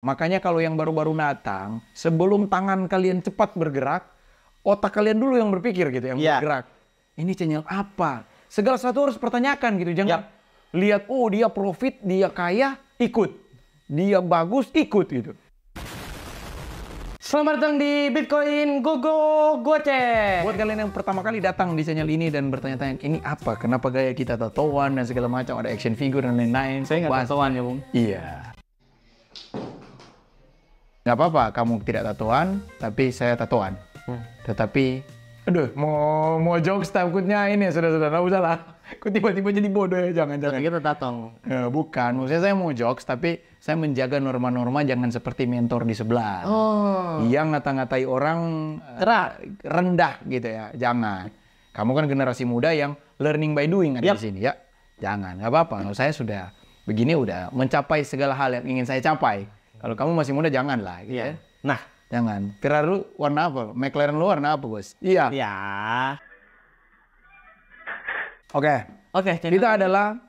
Makanya kalau yang baru-baru datang, sebelum tangan kalian cepat bergerak, otak kalian dulu yang berpikir gitu, yang bergerak. Ini channel apa? Segala sesuatu harus pertanyakan gitu. Jangan lihat, oh dia profit, dia kaya, ikut. Dia bagus, ikut gitu. Selamat datang di Bitcoin Gogo Goceng. Buat kalian yang pertama kali datang di channel ini dan bertanya-tanya, ini apa? Kenapa gaya kita tatoan dan segala macam, ada action figure dan lain-lain. Saya nggak tatoan ya, Bung. Iya. Nggak apa-apa, kamu tidak tatoan, tapi saya tatoan. Tetapi, aduh, mau jokes takutnya ini sudah nggak usah lah. Kok tiba-tiba jadi bodoh ya, jangan. Kita tatong. Bukan, maksudnya saya mau jokes, tapi saya menjaga norma-norma jangan seperti mentor di sebelah. Yang ngata-ngatai orang rendah gitu ya, jangan. Kamu kan generasi muda yang learning by doing ada di sini ya. Jangan, nggak apa-apa. Kalau saya sudah begini udah mencapai segala hal yang ingin saya capai. Kalau kamu masih muda janganlah gitu ya. Nah, jangan. Ferrari lu warna apa? McLaren lu warna apa, Bos? Iya. ya. Oke. Oke, Kita adalah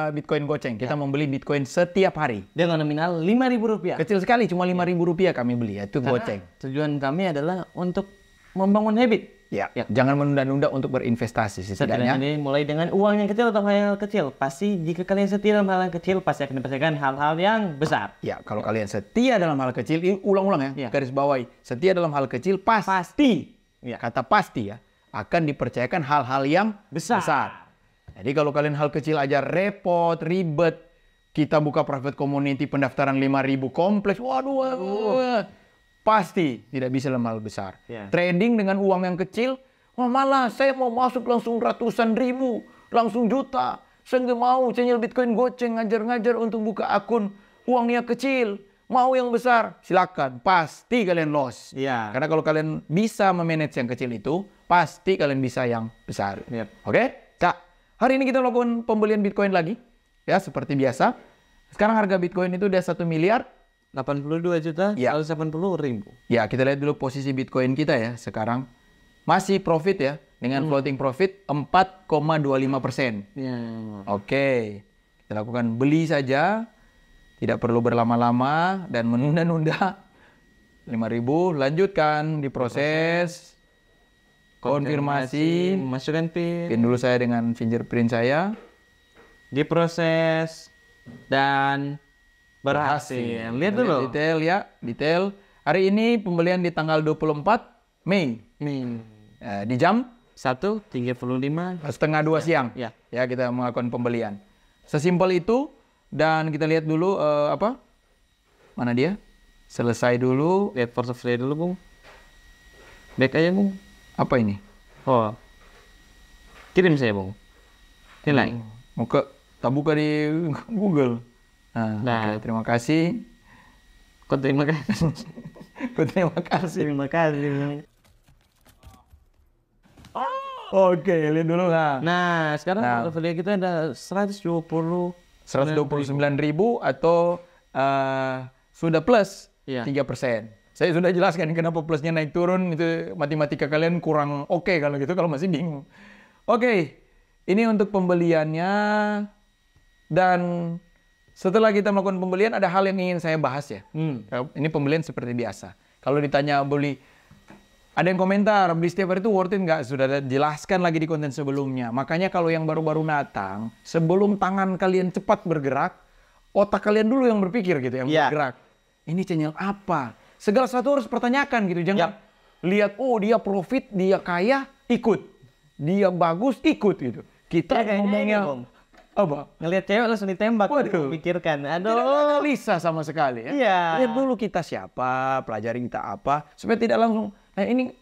Bitcoin Goceng. Kita membeli Bitcoin setiap hari. dengan nominal Rp5.000. Kecil sekali, cuma Rp5.000 kami beli. Itu goceng. Tujuan kami adalah untuk membangun habit. Ya. Jangan menunda-nunda untuk berinvestasi. Setidaknya Ini mulai dengan uang yang kecil atau hal yang kecil. Pasti jika kalian setia dalam hal yang kecil, pasti akan dipastikan hal-hal yang besar. Ya, kalau kalian setia dalam hal kecil, ini ulang-ulang ya, garis bawahi. Setia dalam hal kecil pasti. Kata pasti ya, akan dipercayakan hal-hal yang besar. Jadi kalau kalian hal kecil aja repot, ribet, kita buka private community pendaftaran 5.000 kompleks, waduh. Pasti tidak bisa dalam hal besar. Trading dengan uang yang kecil, wah malah saya mau masuk langsung ratusan ribu, langsung juta. Saya nggak mau channel Bitcoin Goceng ngajar-ngajar untuk buka akun uangnya kecil. Mau yang besar, silakan. Pasti kalian loss. Karena kalau kalian bisa memanage yang kecil itu, pasti kalian bisa yang besar. Oke? Kak, hari ini kita lakukan pembelian Bitcoin lagi. Ya, seperti biasa. Sekarang harga Bitcoin itu udah 1 miliar. 82 juta, 180.000. Ya, kita lihat dulu posisi Bitcoin kita ya sekarang. Masih profit ya, dengan floating profit 4,25%. Oke, kita lakukan beli saja. Tidak perlu berlama-lama dan menunda-nunda. 5.000, lanjutkan, diproses. Konfirmasi. Masukkan PIN. PIN dulu saya dengan fingerprint saya. Diproses. Dan berhasil. Lihat dulu. Detail ya, detail. Hari ini pembelian di tanggal 24 Mei. Di jam 1.35. setengah 2 siang. Ya, kita melakukan pembelian. Sesimpel itu. Dan kita lihat dulu apa? Mana dia? Selesai dulu. Lihat portfolio dulu, Bung. Back aja, Bung. Apa ini? Oh. Kirim saya, Bung. Nilai. Mau ke tak buka di Google. Nah, terima kasih. Terima kasih. Terima kasih. Terima kasih. Oke, lihat dulu Nah, sekarang portfolio kita ada 129.000 atau sudah plus 3%. Saya sudah jelaskan kenapa plusnya naik turun, itu matematika kalian kurang oke kalau gitu, kalau masih bingung. Oke, ini untuk pembeliannya. Dan setelah kita melakukan pembelian, ada hal yang ingin saya bahas ya. Ini pembelian seperti biasa. Kalau ditanya beli, ada yang komentar, beli setiap hari itu worth it nggak? Sudah jelaskan lagi di konten sebelumnya. Makanya kalau yang baru-baru datang, sebelum tangan kalian cepat bergerak, otak kalian dulu yang berpikir gitu, yang bergerak. Ini channel apa? Segala sesuatu harus pertanyakan gitu. Jangan lihat, oh dia profit, dia kaya, ikut. Dia bagus, ikut gitu. Kita ngomongnya apa? Ngelihat cewek langsung ditembak. Waduh. Pikirkan. Aduh. Tidak analisa sama sekali ya. Lihat dulu kita siapa, pelajari kita apa, supaya tidak langsung. Nah ini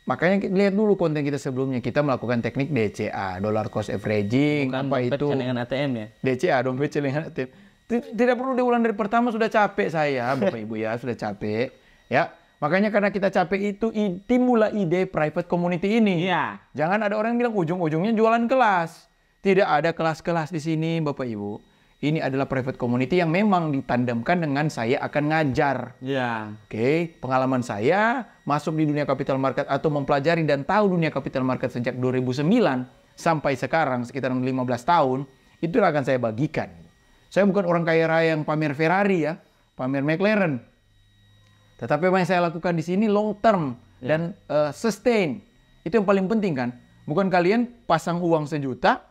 makanya lihat dulu konten kita sebelumnya. Kita melakukan teknik DCA, dollar cost averaging. Bukan apa itu? dengan ATM ya? DCA, dompet celengan ATM. Tidak perlu diulang dari pertama, sudah capek saya, Bapak Ibu ya, sudah capek. Ya, makanya karena kita capek itu timbullah ide private community ini. Jangan ada orang yang bilang ujung-ujungnya jualan kelas. Tidak ada kelas-kelas di sini, Bapak Ibu. Ini adalah private community yang memang ditandemkan dengan saya akan ngajar. Oke, pengalaman saya masuk di dunia capital market atau mempelajari dan tahu dunia capital market sejak 2009 sampai sekarang sekitar 15 tahun, itu akan saya bagikan. Saya bukan orang kaya raya yang pamer Ferrari ya. pamer McLaren. Tetapi apa yang saya lakukan di sini long term dan sustain. Itu yang paling penting kan. Bukan kalian pasang uang 1 juta,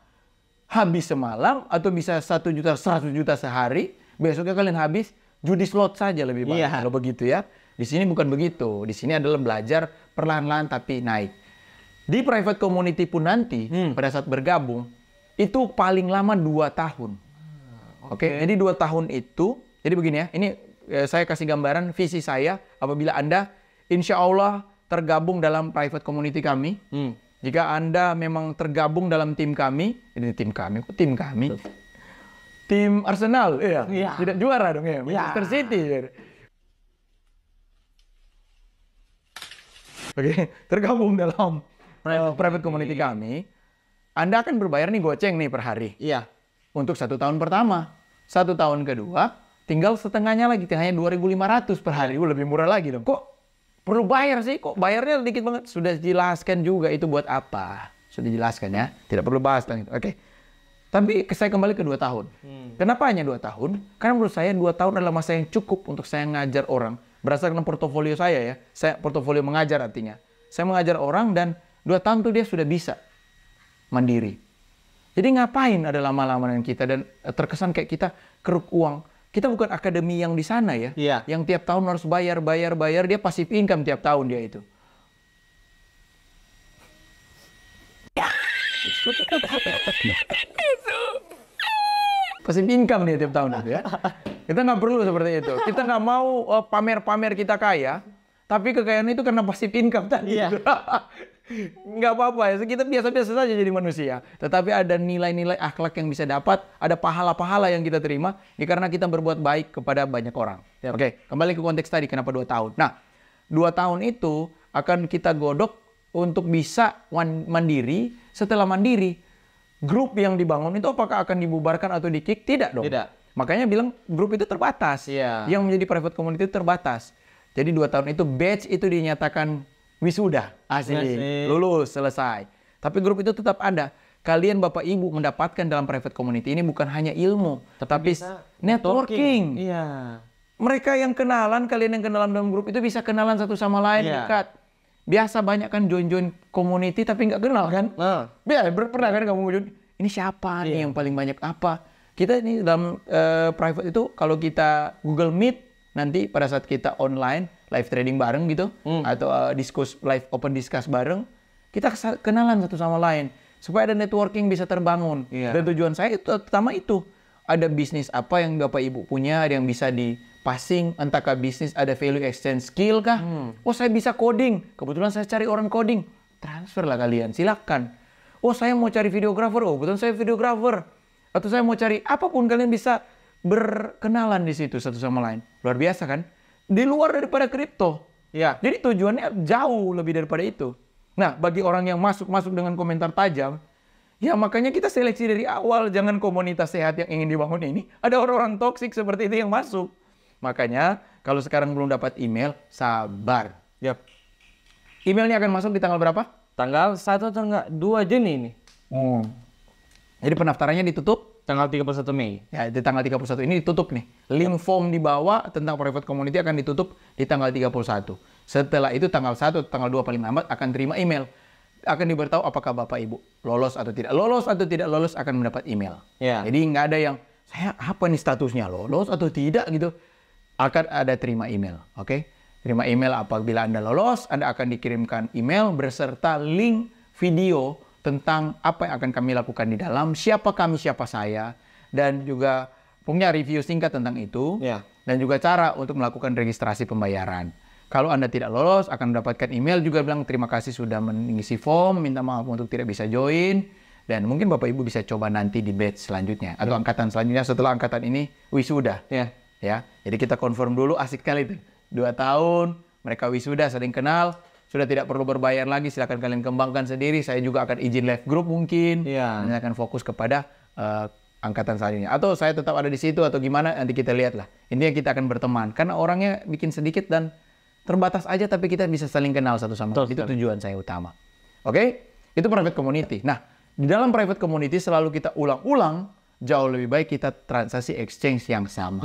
habis semalam, atau bisa 1 juta, 100 juta sehari, besoknya kalian habis, judi slot saja lebih baik. Kalau begitu ya. Di sini bukan begitu. Di sini adalah belajar perlahan-lahan tapi naik. Di private community pun nanti, pada saat bergabung, itu paling lama 2 tahun. Oke, jadi 2 tahun itu, jadi begini ya, ini saya kasih gambaran visi saya apabila Anda insya Allah tergabung dalam private community kami. Jika Anda memang tergabung dalam tim kami, ini tim kami, kok tim kami? Tim Arsenal, tidak juara dong ya, Manchester City. Oke, tergabung dalam private community kami, Anda akan berbayar nih goceng nih per hari. Untuk 1 tahun pertama, 1 tahun kedua, tinggal setengahnya lagi, tengahnya 2.500 per hari, lebih murah lagi dong. Kok perlu bayar sih? Kok bayarnya dikit banget? Sudah jelaskan juga itu buat apa. Sudah jelaskan ya, tidak perlu bahas tentang itu. Oke. Tapi saya kembali ke 2 tahun. Kenapa hanya 2 tahun? Karena menurut saya 2 tahun adalah masa yang cukup untuk saya ngajar orang. Berdasarkan portofolio saya ya, saya portofolio mengajar artinya. Saya mengajar orang dan 2 tahun tuh dia sudah bisa mandiri. Jadi ngapain ada lama-lama dengan kita dan terkesan kayak kita keruk uang. Kita bukan akademi yang di sana ya, yang tiap tahun harus bayar, dia passive income tiap tahun dia itu. Passive income dia tiap tahun itu ya. Kita nggak perlu seperti itu. Kita nggak mau pamer-pamer kita kaya, tapi kekayaan itu karena passive income tadi. Nggak apa-apa ya, kita biasa-biasa saja jadi manusia. Tetapi ada nilai-nilai akhlak yang bisa dapat, ada pahala-pahala yang kita terima, ya karena kita berbuat baik kepada banyak orang. Oke, kembali ke konteks tadi, kenapa 2 tahun? Nah, 2 tahun itu akan kita godok untuk bisa mandiri. Setelah mandiri, grup yang dibangun itu apakah akan dibubarkan atau di-kick? Tidak dong. Tidak. Makanya bilang grup itu terbatas. Yang menjadi private community itu terbatas. Jadi 2 tahun itu batch itu dinyatakan wisuda, asli, lulus, selesai. Tapi grup itu tetap ada. Kalian Bapak Ibu mendapatkan dalam private community ini bukan hanya ilmu, tetapi networking. Mereka yang kenalan, kalian yang kenalan dalam grup itu bisa kenalan satu sama lain dekat. Biasa banyak kan join community tapi nggak kenal kan? Pernah kan kamu join? Ini siapa nih yang paling banyak apa? Kita ini dalam private itu kalau kita Google Meet nanti pada saat kita online live trading bareng gitu, atau live open discuss bareng, kita kenalan satu sama lain supaya ada networking bisa terbangun. Dan tujuan saya itu pertama itu ada bisnis apa yang Bapak Ibu punya, ada yang bisa di-passing, entahkah bisnis ada value exchange skill kah? Oh saya bisa coding, kebetulan saya cari orang coding, transfer lah kalian, silakan. Oh saya mau cari videographer, oh kebetulan saya videographer. Atau saya mau cari apapun, kalian bisa berkenalan di situ satu sama lain. Luar biasa kan? Di luar daripada kripto. Jadi tujuannya jauh lebih daripada itu. Nah, bagi orang yang masuk dengan komentar tajam, ya makanya kita seleksi dari awal. Jangan komunitas sehat yang ingin dibangun ini ada orang-orang toksik seperti itu yang masuk. Makanya kalau sekarang belum dapat email, sabar. Emailnya akan masuk di tanggal berapa? Tanggal 1 atau enggak 2 Juni ini. Jadi pendaftarannya ditutup tanggal 31 Mei. Ya, di tanggal 31 ini ditutup nih. Link form di bawah tentang private community akan ditutup di tanggal 31. Setelah itu tanggal 1, tanggal 2 paling lambat akan terima email. Akan diberitahu apakah Bapak Ibu lolos atau tidak. Lolos atau tidak lolos akan mendapat email. Jadi nggak ada yang, saya apa nih statusnya, lolos atau tidak gitu. Akan ada terima email, oke? Terima email apabila Anda lolos, Anda akan dikirimkan email beserta link video tentang apa yang akan kami lakukan di dalam, siapa kami, siapa saya, dan juga punya review singkat tentang itu, dan juga cara untuk melakukan registrasi pembayaran. Kalau Anda tidak lolos, akan mendapatkan email juga bilang terima kasih sudah mengisi form, minta maaf untuk tidak bisa join, dan mungkin Bapak Ibu bisa coba nanti di batch selanjutnya, atau angkatan selanjutnya setelah angkatan ini wisuda. Ya, jadi kita confirm dulu, asik kali itu. 2 tahun, mereka wisuda, saling kenal, sudah tidak perlu berbayar lagi, silakan kalian kembangkan sendiri. Saya juga akan izin live group mungkin. Saya akan fokus kepada angkatan selanjutnya. Atau saya tetap ada di situ atau gimana, nanti kita lihat lah. Intinya kita akan berteman. Karena orangnya bikin sedikit dan terbatas aja, tapi kita bisa saling kenal satu sama lain. Itu tujuan saya utama. Oke? Itu private community. Nah, di dalam private community selalu kita ulang-ulang, jauh lebih baik kita transaksi exchange yang sama.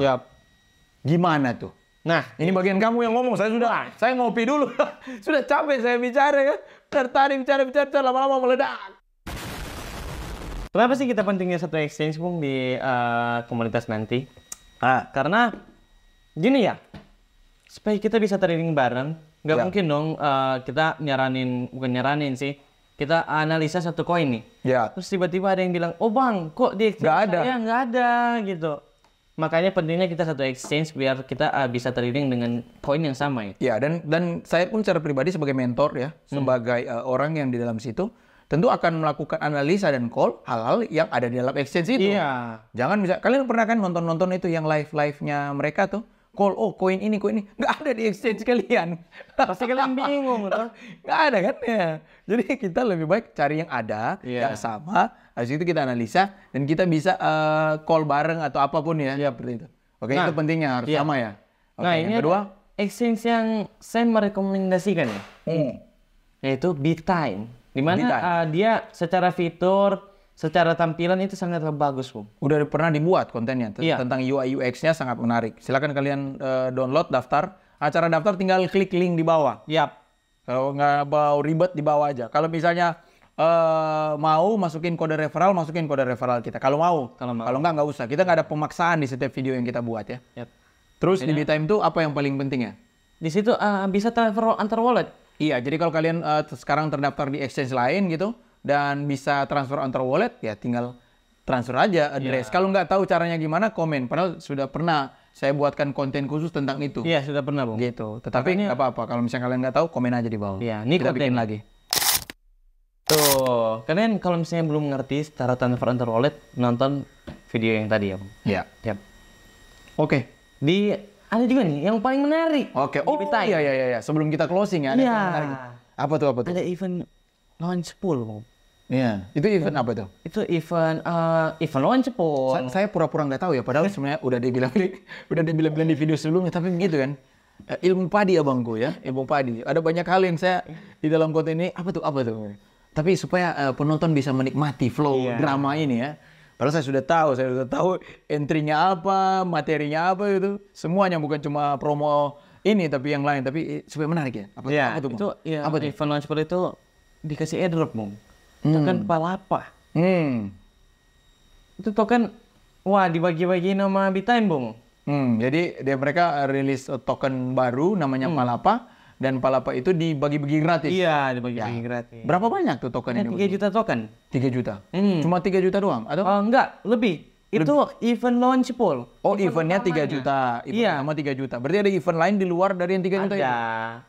Gimana tuh? Nah, ini bagian kamu yang ngomong. Saya ngopi dulu. Sudah capek saya bicara ya. Tadi bicara lama-lama meledak. Kenapa sih kita pentingnya satu exchange, Bung, di komunitas nanti? Karena gini ya, supaya kita bisa trading bareng. Nggak mungkin dong kita bukan nyaranin sih. Kita analisa satu koin nih. Ya. Terus tiba-tiba ada yang bilang, oh bang, kok di exchange nggak ada gitu. Makanya pentingnya kita satu exchange biar kita bisa trading dengan koin yang sama ya. Ya, dan saya pun secara pribadi sebagai mentor ya, sebagai orang yang di dalam situ, tentu akan melakukan analisa dan call hal-hal yang ada di dalam exchange itu. Iya. Jangan kalian pernah kan nonton itu yang live-nya mereka tuh, call, oh koin ini, nggak ada di exchange kalian. Pasti kalian bingung tuh. Nggak ada kan ya. Jadi kita lebih baik cari yang ada, yang sama. Habis itu kita analisa dan kita bisa call bareng atau apapun ya, seperti itu. Oke, itu pentingnya harus sama ya. Oke, nah, yang ini kedua, exchange yang saya merekomendasikan ya, yaitu BitTime. Dimana dia secara fitur, secara tampilan itu sangat bagus, Bung. Udah pernah dibuat kontennya tentang UI UX-nya sangat menarik. Silakan kalian download, daftar. Acara daftar tinggal klik link di bawah. Kalau nggak mau ribet di bawah aja. Kalau misalnya mau masukin kode referral kita. Kalau mau. Kalau nggak usah. Kita nggak ada pemaksaan di setiap video yang kita buat ya. Terus di BitTime itu apa yang paling penting ya? Di situ bisa transfer antar wallet. Iya, jadi kalau kalian sekarang terdaftar di exchange lain gitu dan bisa transfer antar wallet, ya tinggal transfer aja address. Kalau nggak tahu caranya gimana, komen. Padahal sudah pernah saya buatkan konten khusus tentang itu. Iya, sudah pernah, Bung. Gitu. Tetapi nggak apa-apa. Kalau misalnya kalian nggak tahu, komen aja di bawah. Iya, ini kita bikin lagi. Tuh, kalian kalau misalnya belum ngerti cara transfer antar wallet, nonton video yang tadi ya, Bung. Iya. Oke. Ada juga nih yang paling menarik. Oke. Oh iya. Sebelum kita closing ya. Apa tuh? Ada event launch pool, Bung. Iya. Itu event apa tuh? Itu event launch pool. Saya pura-pura nggak tahu ya. Padahal sebenarnya udah dibilang di video sebelumnya. Tapi begitu kan. Ilmu padi abangku ya. Ilmu padi. Ada banyak hal yang saya di dalam konten ini. Apa tuh? Tapi supaya penonton bisa menikmati flow drama ini ya. Padahal saya sudah tahu entry-nya apa, materinya apa gitu. Semuanya bukan cuma promo ini tapi yang lain, tapi supaya menarik ya. Apa tuh? Event launch pool itu dikasih airdrop, Bung. Token Palapa. Itu token dibagi-bagi nama BitTime, Bung. Jadi mereka rilis token baru namanya Palapa. Dan Palapa itu dibagi-bagi gratis. Iya, dibagi-bagi gratis. Berapa banyak tuh token ini? 3 juta token. 3 juta? Cuma 3 juta doang? Atau? Enggak, lebih. Itu event launch pool. Oh, eventnya 3 juta. Event sama 3 juta. Berarti ada event lain di luar dari yang 3 juta itu?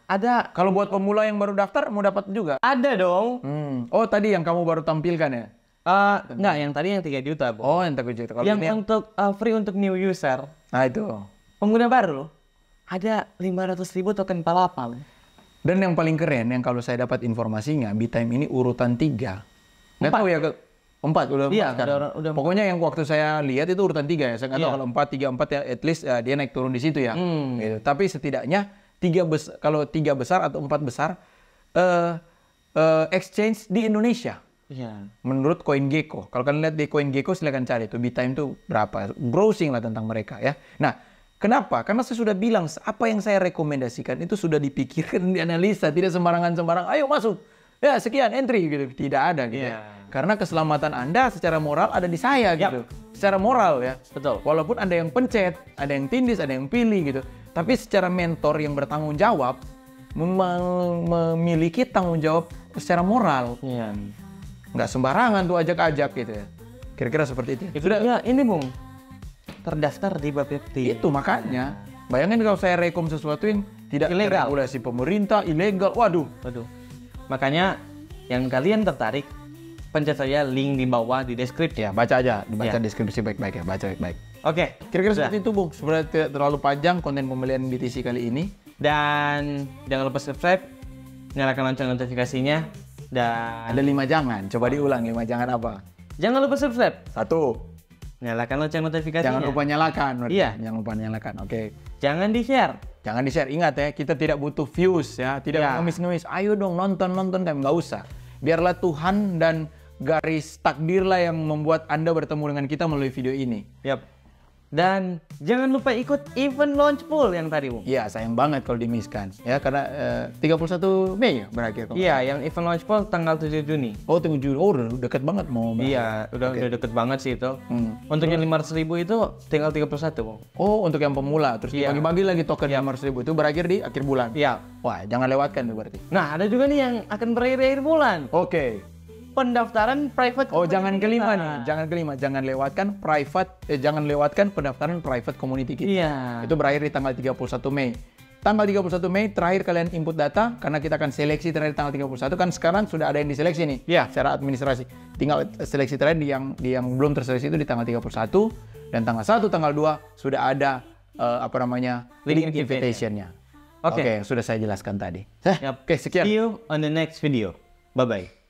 Ada. Kalau buat pemula yang baru daftar, mau dapat juga? Ada dong. Oh, tadi yang kamu baru tampilkan ya? Enggak, yang tadi yang 3 juta, Bung. Oh, yang 3 juta. Yang untuk free untuk new user. Nah, itu. Pengguna baru. Ada 500.000 token Palapa. Dan yang paling keren, yang kalau saya dapat informasinya, BitTime ini urutan 3. Nggak tahu ya, 4 udah 4 sekarang. Pokoknya yang waktu saya lihat itu urutan 3 ya. Saya nggak tahu kalau 4, 3, 4 ya, at least dia naik turun di situ ya. Gitu. Tapi setidaknya kalau 3 besar atau 4 besar exchange di Indonesia. Menurut CoinGecko. Kalau kalian lihat di CoinGecko silahkan cari itu BitTime itu berapa. Browsing lah tentang mereka ya. Nah, kenapa? Karena saya sudah bilang, apa yang saya rekomendasikan itu sudah dipikirkan, dianalisa, tidak sembarangan, ayo masuk, ya sekian entry gitu, tidak ada gitu. Karena keselamatan Anda secara moral ada di saya gitu, secara moral ya. Betul. Walaupun ada yang pencet, ada yang tindis, ada yang pilih gitu, tapi secara mentor yang bertanggung jawab, memiliki tanggung jawab secara moral. Nggak sembarangan tuh ajak-ajak gitu ya. Kira-kira seperti itu. Ya ini, Bung. Terdaftar di Bapepti. Itu makanya, bayangin kalau saya rekom sesuatu yang tidak ilegal, regulasi pemerintah, ilegal, waduh. Makanya yang kalian tertarik, pencet saja link di bawah di deskripsi. Ya, baca aja, dibaca deskripsi baik-baik ya, baca baik-baik. Oke, kira-kira seperti itu, Bung. Sebenarnya tidak terlalu panjang konten pembelian BTC kali ini. Dan jangan lupa subscribe, nyalakan lonceng notifikasinya, dan ada 5 jangan. Coba diulang 5 jangan apa? Jangan lupa subscribe. 1. Nyalakan lonceng notifikasinya. Jangan lupa nyalakan. Iya. Jangan lupa nyalakan. Oke. Jangan di-share. Jangan di-share. Ingat ya, kita tidak butuh views ya. Tidak ngemis-ngemis. Ayo dong nonton kan. Nggak usah. Biarlah Tuhan dan garis takdirlah yang membuat Anda bertemu dengan kita melalui video ini. Dan jangan lupa ikut event launch pool yang tadi, Bung. Iya, sayang banget kalau dimiskan. Ya, karena 31 Mei ya berakhir. Iya, yang event launch pool tanggal 7 Juni. Oh, 7 Juni. Oh, udah deket banget mau. Iya, udah deket banget sih itu. Untuk yang 500.000 itu tinggal 31, Bung. Oh, untuk yang pemula. Terus dibagi-bagi lagi token 500.000 itu berakhir di akhir bulan. Iya. Wah, jangan lewatkan tuh berarti. Nah, ada juga nih yang akan berakhir di akhir bulan. Oke. Pendaftaran private. Oh, jangan kelima nih. Jangan lewatkan jangan lewatkan pendaftaran private community kita. Iya. Itu berakhir di tanggal 31 Mei. Tanggal 31 Mei terakhir kalian input data karena kita akan seleksi terakhir tanggal 31 kan sekarang sudah ada yang diseleksi nih. Iya. Secara administrasi. Tinggal seleksi terakhir di yang belum terseleksi itu di tanggal 31 dan tanggal 1, tanggal 2 sudah ada link invitation-nya. Oke, sudah saya jelaskan tadi. Oke, sekian. See you on the next video. Bye bye.